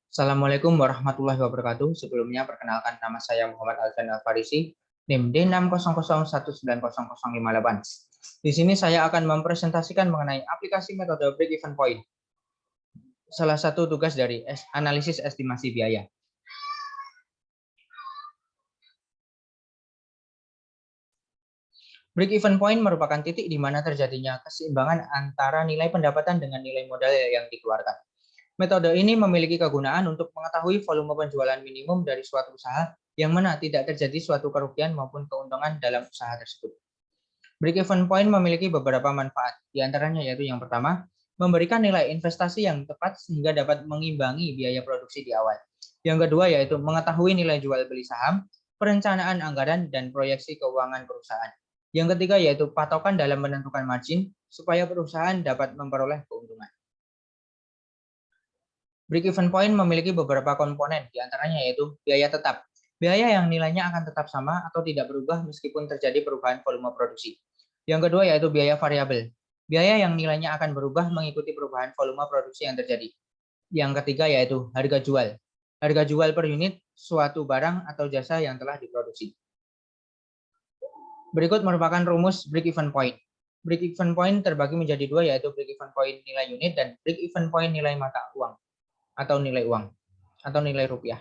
Assalamualaikum warahmatullahi wabarakatuh. Sebelumnya perkenalkan nama saya Muhammad Alfian Alfarisi, NIM D600190058. Di sini saya akan mempresentasikan mengenai aplikasi metode break even point. Salah satu tugas dari analisis estimasi biaya. Break even point merupakan titik di mana terjadinya keseimbangan antara nilai pendapatan dengan nilai modal yang dikeluarkan. Metode ini memiliki kegunaan untuk mengetahui volume penjualan minimum dari suatu usaha yang mana tidak terjadi suatu kerugian maupun keuntungan dalam usaha tersebut. Break even point memiliki beberapa manfaat, di antaranya yaitu yang pertama, memberikan nilai investasi yang tepat sehingga dapat mengimbangi biaya produksi di awal. Yang kedua yaitu mengetahui nilai jual beli saham, perencanaan anggaran, dan proyeksi keuangan perusahaan. Yang ketiga yaitu patokan dalam menentukan margin supaya perusahaan dapat memperoleh keuntungan. Break even point memiliki beberapa komponen, di antaranya yaitu biaya tetap. Biaya yang nilainya akan tetap sama atau tidak berubah meskipun terjadi perubahan volume produksi. Yang kedua yaitu biaya variabel. Biaya yang nilainya akan berubah mengikuti perubahan volume produksi yang terjadi. Yang ketiga yaitu harga jual. Harga jual per unit suatu barang atau jasa yang telah diproduksi. Berikut merupakan rumus break even point. Break even point terbagi menjadi dua, yaitu break even point nilai unit dan break even point nilai mata uang atau nilai uang atau nilai rupiah.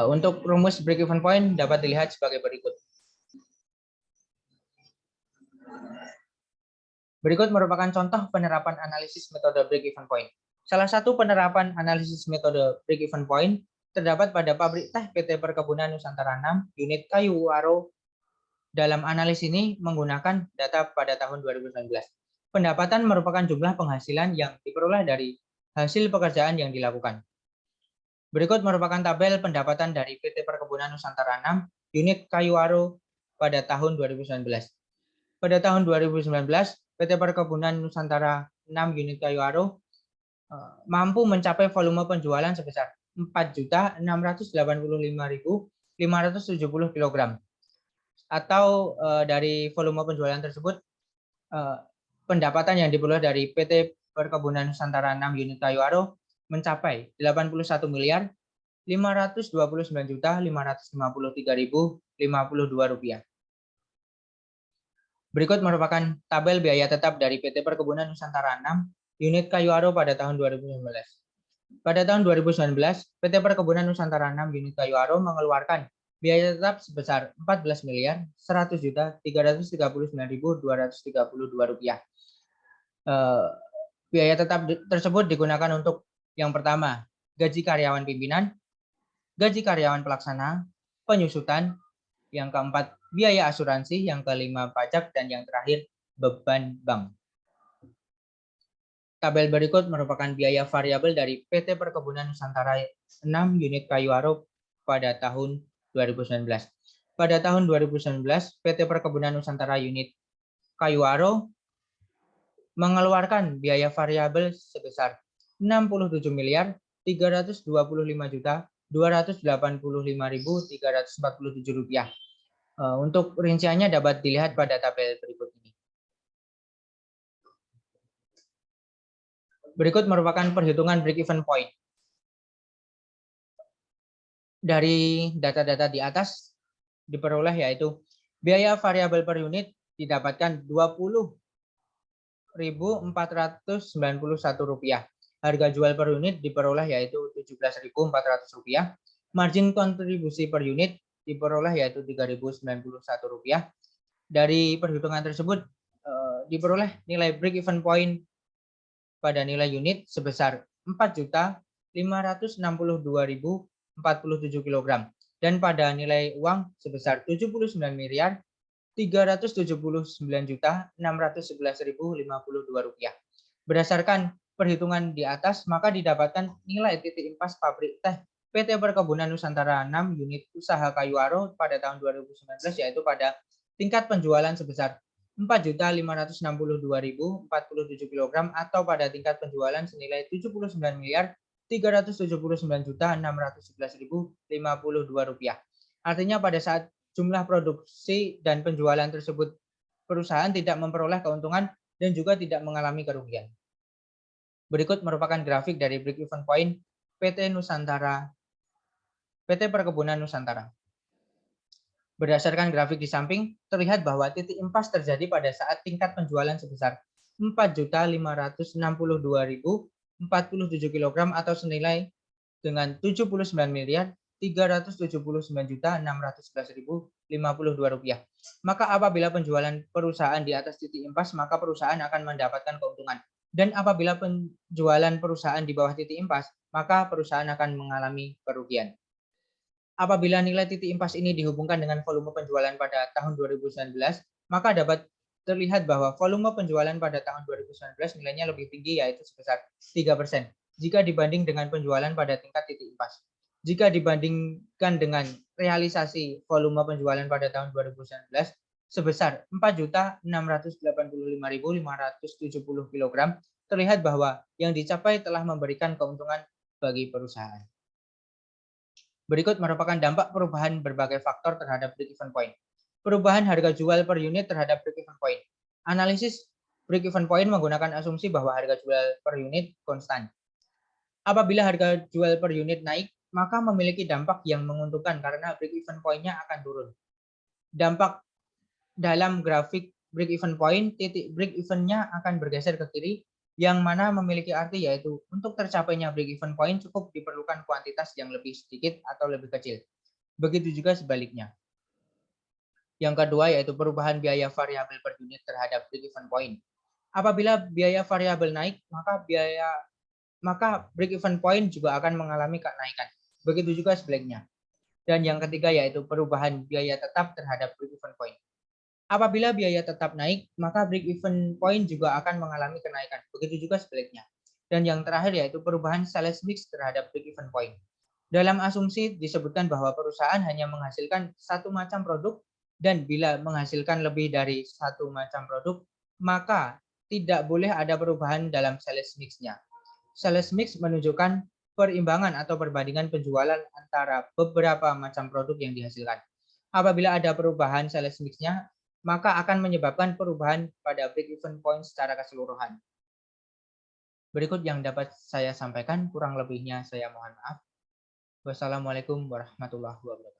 Untuk rumus break even point dapat dilihat sebagai berikut. Berikut merupakan contoh penerapan analisis metode break even point. Salah satu penerapan analisis metode break even point terdapat pada pabrik teh PT Perkebunan Nusantara 6, unit kayu Aro. Dalam analisis ini menggunakan data pada tahun 2019. Pendapatan merupakan jumlah penghasilan yang diperoleh dari hasil pekerjaan yang dilakukan. Berikut merupakan tabel pendapatan dari PT Perkebunan Nusantara 6, unit kayu Aro pada tahun 2019. Pada tahun 2019, PT Perkebunan Nusantara 6 unit kayu Aro mampu mencapai volume penjualan sebesar 4.685.570 kg. Atau dari volume penjualan tersebut, pendapatan yang diperoleh dari PT Perkebunan Nusantara 6 unit kayu Aro mencapai 81.529.553.052 rupiah. Berikut merupakan tabel biaya tetap dari PT Perkebunan Nusantara 6 unit kayu Aro pada tahun 2019. Pada tahun 2019, PT Perkebunan Nusantara 6 unit kayu Aro mengeluarkan biaya tetap sebesar 14.100.339.232 rupiah. Biaya tetap tersebut digunakan untuk yang pertama, gaji karyawan pimpinan, gaji karyawan pelaksana, penyusutan, yang keempat, biaya asuransi, yang kelima, pajak, dan yang terakhir, beban bank. Tabel berikut merupakan biaya variabel dari PT Perkebunan Nusantara 6 unit kayu Aro pada tahun 2019. Pada tahun 2019, PT Perkebunan Nusantara unit kayu Aro mengeluarkan biaya variabel sebesar 67.325.285.347 rupiah. Untuk rinciannya dapat dilihat pada tabel berikut ini. Berikut merupakan perhitungan break even point. Dari data-data di atas diperoleh yaitu biaya variabel per unit didapatkan Rp20.491. Harga jual per unit diperoleh yaitu Rp17.400. Margin kontribusi per unit diperoleh yaitu Rp3.091. Dari perhitungan tersebut diperoleh nilai break even point pada nilai unit sebesar 4.562.047 kg dan pada nilai uang sebesar Rp379.379.611.052. Berdasarkan perhitungan di atas, maka didapatkan nilai titik impas pabrik teh PT Perkebunan Nusantara 6 unit usaha kayu Aro pada tahun 2019 yaitu pada tingkat penjualan sebesar 4.562.047 kg atau pada tingkat penjualan senilai Rp79.379.611.052. Artinya pada saat jumlah produksi dan penjualan tersebut perusahaan tidak memperoleh keuntungan dan juga tidak mengalami kerugian. Berikut merupakan grafik dari break-even point PT Perkebunan Nusantara. Berdasarkan grafik di samping, terlihat bahwa titik impas terjadi pada saat tingkat penjualan sebesar 4.562.047 kg atau senilai dengan 79.379.611.052 rupiah. Maka apabila penjualan perusahaan di atas titik impas, maka perusahaan akan mendapatkan keuntungan. Dan apabila penjualan perusahaan di bawah titik impas, maka perusahaan akan mengalami kerugian. Apabila nilai titik impas ini dihubungkan dengan volume penjualan pada tahun 2019, maka dapat terlihat bahwa volume penjualan pada tahun 2019 nilainya lebih tinggi, yaitu sebesar 3% jika dibanding dengan penjualan pada tingkat titik impas. Jika dibandingkan dengan realisasi volume penjualan pada tahun 2019 sebesar 4.685.570 kg, terlihat bahwa yang dicapai telah memberikan keuntungan bagi perusahaan. Berikut merupakan dampak perubahan berbagai faktor terhadap break-even point. Perubahan harga jual per unit terhadap break-even point. Analisis break-even point menggunakan asumsi bahwa harga jual per unit konstan. Apabila harga jual per unit naik, maka memiliki dampak yang menguntungkan karena break-even point-nya akan turun. Dampak dalam grafik break-even point, titik break-even-nya akan bergeser ke kiri, yang mana memiliki arti yaitu untuk tercapainya break-even point cukup diperlukan kuantitas yang lebih sedikit atau lebih kecil. Begitu juga sebaliknya. Yang kedua yaitu perubahan biaya variabel per unit terhadap break-even point. Apabila biaya variabel naik, maka break-even point juga akan mengalami kenaikan. Begitu juga sebaliknya. Dan yang ketiga yaitu perubahan biaya tetap terhadap break-even point. Apabila biaya tetap naik, maka break-even point juga akan mengalami kenaikan. Begitu juga sebaliknya. Dan yang terakhir yaitu perubahan sales mix terhadap break-even point. Dalam asumsi disebutkan bahwa perusahaan hanya menghasilkan satu macam produk dan bila menghasilkan lebih dari satu macam produk, maka tidak boleh ada perubahan dalam sales mix-nya. Sales mix menunjukkan perimbangan atau perbandingan penjualan antara beberapa macam produk yang dihasilkan. Apabila ada perubahan sales mix-nya, maka akan menyebabkan perubahan pada break-even point secara keseluruhan. Berikut yang dapat saya sampaikan, kurang lebihnya saya mohon maaf. Wassalamualaikum warahmatullahi wabarakatuh.